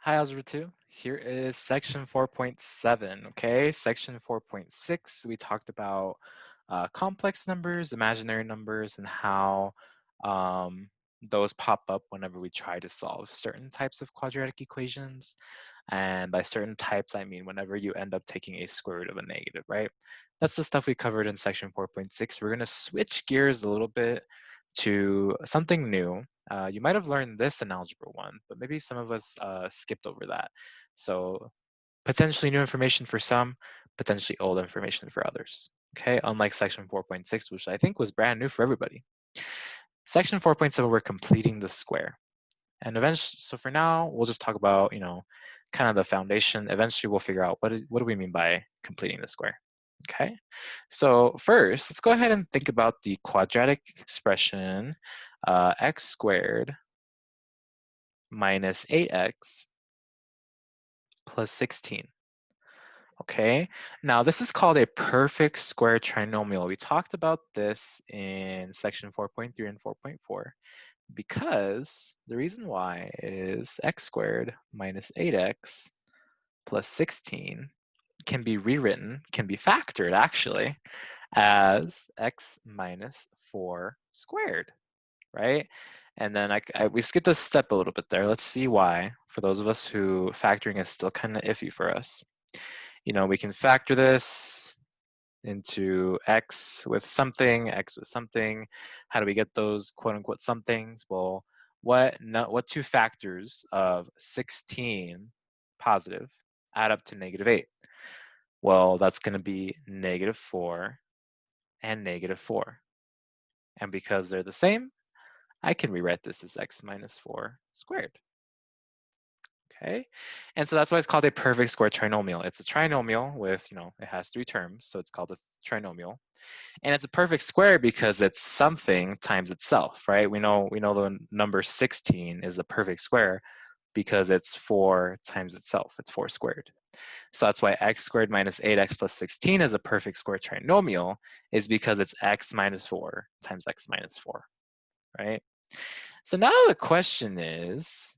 Hi, Algebra 2. Here is section 4.7, okay? Section 4.6, we talked about complex numbers, imaginary numbers, and how those pop up whenever we try to solve certain types of quadratic equations. And by certain types, I mean whenever you end up taking a square root of a negative, right? That's the stuff we covered in section 4.6. We're going to switch gears a little bit to something new. You might have learned this in Algebra 1, but maybe some of us skipped over that. So potentially new information for some, potentially old information for others. Okay, unlike section 4.6, which I think was brand new for everybody. Section 4.7, we're completing the square. And eventually, so for now, we'll just talk about, kind of the foundation. Eventually, we'll figure out what do we mean by completing the square. Okay, so first, let's go ahead and think about the quadratic expression x squared minus 8x plus 16. Okay, now this is called a perfect square trinomial. We talked about this in section 4.3 and 4.4 because the reason why is x squared minus 8x plus 16 can be rewritten, can be factored actually, as x minus 4 squared, right? And then we skipped a step a little bit there. Let's see why, for those of us who factoring is still kind of iffy for us. We can factor this into x with something, x with something. How do we get those quote unquote somethings? Well, what two factors of 16 positive add up to -8? Well, that's going to be -4 and -4. And because they're the same, I can rewrite this as x minus 4 squared. Okay, and so that's why it's called a perfect square trinomial. It's a trinomial with, it has 3 terms, so it's called a trinomial. And it's a perfect square because it's something times itself, right? We know the number 16 is a perfect square because it's 4 times itself. It's 4 squared. So that's why x squared minus 8x plus 16 is a perfect square trinomial, is because it's x minus 4 times x minus 4, right? So now the question is,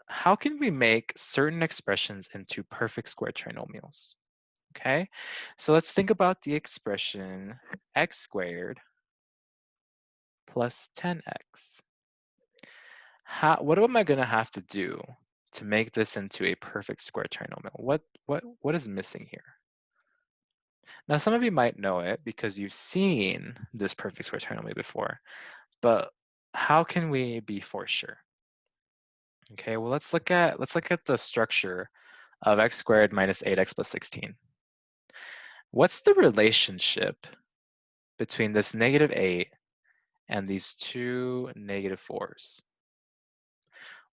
how can we make certain expressions into perfect square trinomials? Okay, so let's think about the expression x squared plus 10x. What am I going to have to do to make this into a perfect square trinomial? What is missing here? Now, some of you might know it because you've seen this perfect square trinomial before, but how can we be for sure? Okay, well, let's look at the structure of x squared minus 8x plus 16. What's the relationship between this -8 and these two -4s?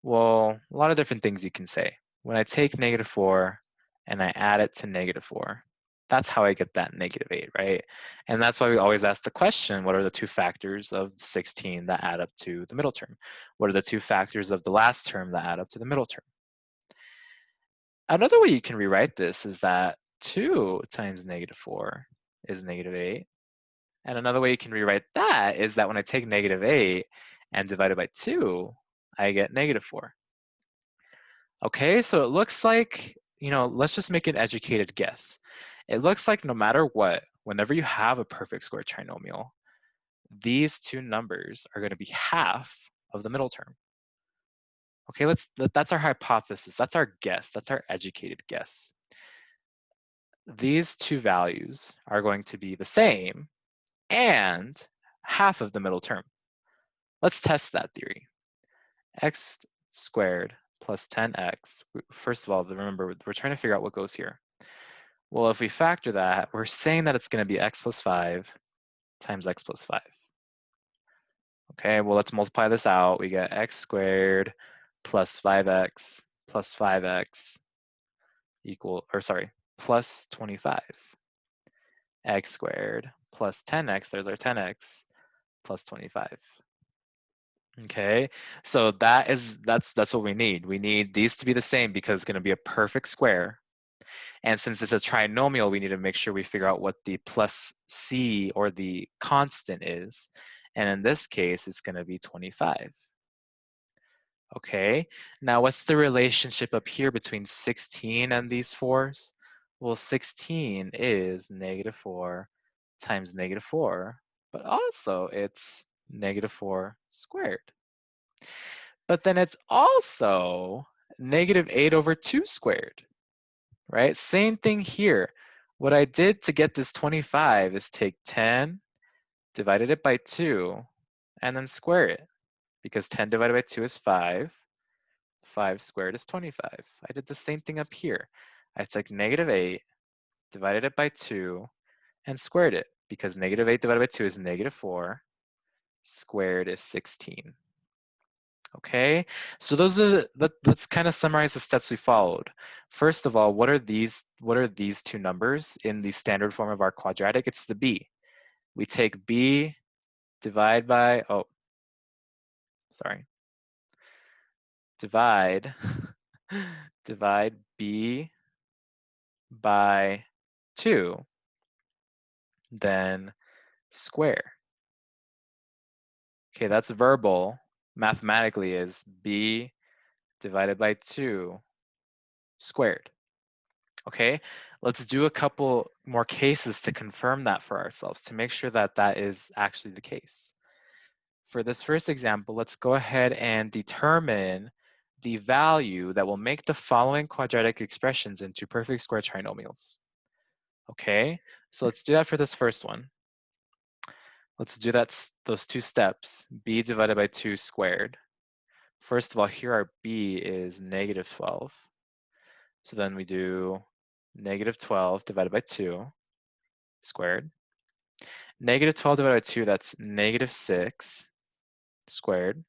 Well, a lot of different things you can say. When I take -4 and I add it to -4, that's how I get that -8, right? And that's why we always ask the question, what are the two factors of 16 that add up to the middle term? What are the two factors of the last term that add up to the middle term? Another way you can rewrite this is that 2 times -4 is -8. And another way you can rewrite that is that when I take -8 and divide it by 2, I get -4. Okay, so it looks like, let's just make an educated guess. It looks like no matter what, whenever you have a perfect square trinomial, these two numbers are going to be half of the middle term. Okay, that's our hypothesis. That's our guess. That's our educated guess. These two values are going to be the same and half of the middle term. Let's test that theory. X squared plus 10x. First of all, remember, we're trying to figure out what goes here. Well, if we factor that, we're saying that it's going to be x plus 5 times x plus 5. Okay, well, let's multiply this out. We get x squared plus 5x plus 5x plus 25. X squared plus 10x, there's our 10x, plus 25. Okay, so that's what we need. We need these to be the same because it's going to be a perfect square. And since it's a trinomial, we need to make sure we figure out what the plus c or the constant is. And in this case, it's going to be 25. Okay, now what's the relationship up here between 16 and these 4s? Well, 16 is -4 times -4, but also it's -4 squared. But then it's also -8/2 squared, right? Same thing here. What I did to get this 25 is take 10, divided it by 2, and then square it, because 10 divided by 2 is 5. 5 squared is 25. I did the same thing up here. I took -8, divided it by 2, and squared it, because -8 divided by 2 is -4, squared is 16. Okay, so those are let's kind of summarize the steps we followed. First of all, what are these two numbers in the standard form of our quadratic? It's the b. We take b, divide by, divide divide b by 2, then square. Okay, that's verbal. Mathematically is b divided by 2 squared. Okay, let's do a couple more cases to confirm that for ourselves, to make sure that that is actually the case. For this first example, let's go ahead and determine the value that will make the following quadratic expressions into perfect square trinomials. Okay, so let's do that for this first one. Let's do those two steps, b divided by 2 squared. First of all, here our b is -12. So then we do -12 divided by 2 squared. -12 divided by 2, that's -6 squared.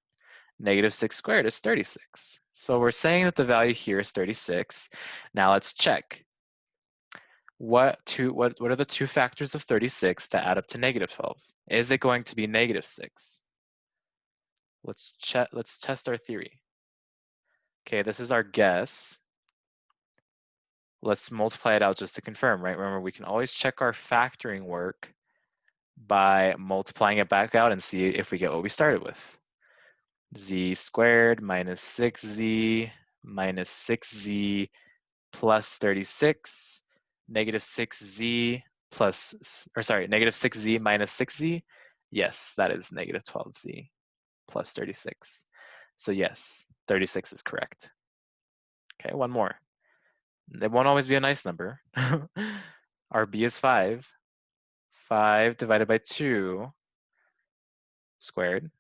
-6 squared is 36. So we're saying that the value here is 36. Now let's check. What are the two factors of 36 that add up to -12? Is it going to be -6? Let's test our theory. Okay, this is our guess. Let's multiply it out just to confirm, right? Remember, we can always check our factoring work by multiplying it back out and see if we get what we started with. Z squared minus 6z minus 6z plus 36, -6z plus, or sorry, -6z minus 6z. Yes, that is -12z plus 36. So yes, 36 is correct. Okay, one more. It won't always be a nice number. Our b is 5. 5 divided by 2 squared.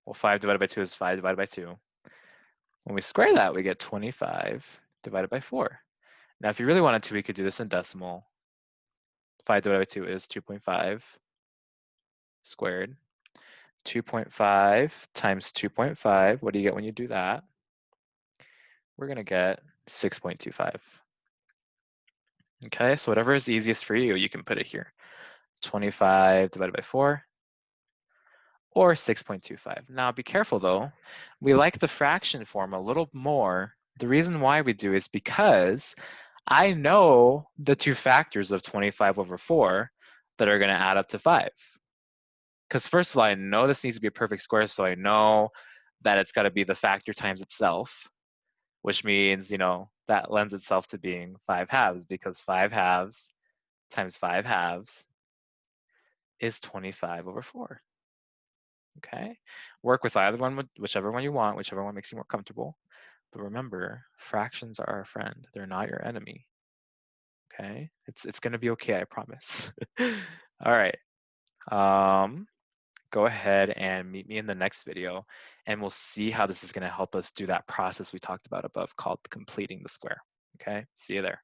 Well, 5 divided by 2 is 5 divided by 2. When we square that, we get 25 divided by 4. Now, if you really wanted to, we could do this in decimal. 5 divided by 2 is 2.5 squared. 2.5 times 2.5, what do you get when you do that? We're going to get 6.25. Okay, so whatever is easiest for you, you can put it here. 25 divided by 4, or 6.25. Now be careful though, we like the fraction form a little more. The reason why we do is because I know the two factors of 25/4 that are going to add up to 5. Because first of all, I know this needs to be a perfect square, so I know that it's got to be the factor times itself, which means, that lends itself to being 5 halves, because 5 halves times 5 halves is 25/4. Okay, work with either one, whichever one you want, whichever one makes you more comfortable. But remember, fractions are our friend. They're not your enemy. Okay, it's gonna be okay, I promise. All right, go ahead and meet me in the next video, and we'll see how this is gonna help us do that process we talked about above called completing the square. Okay, see you there.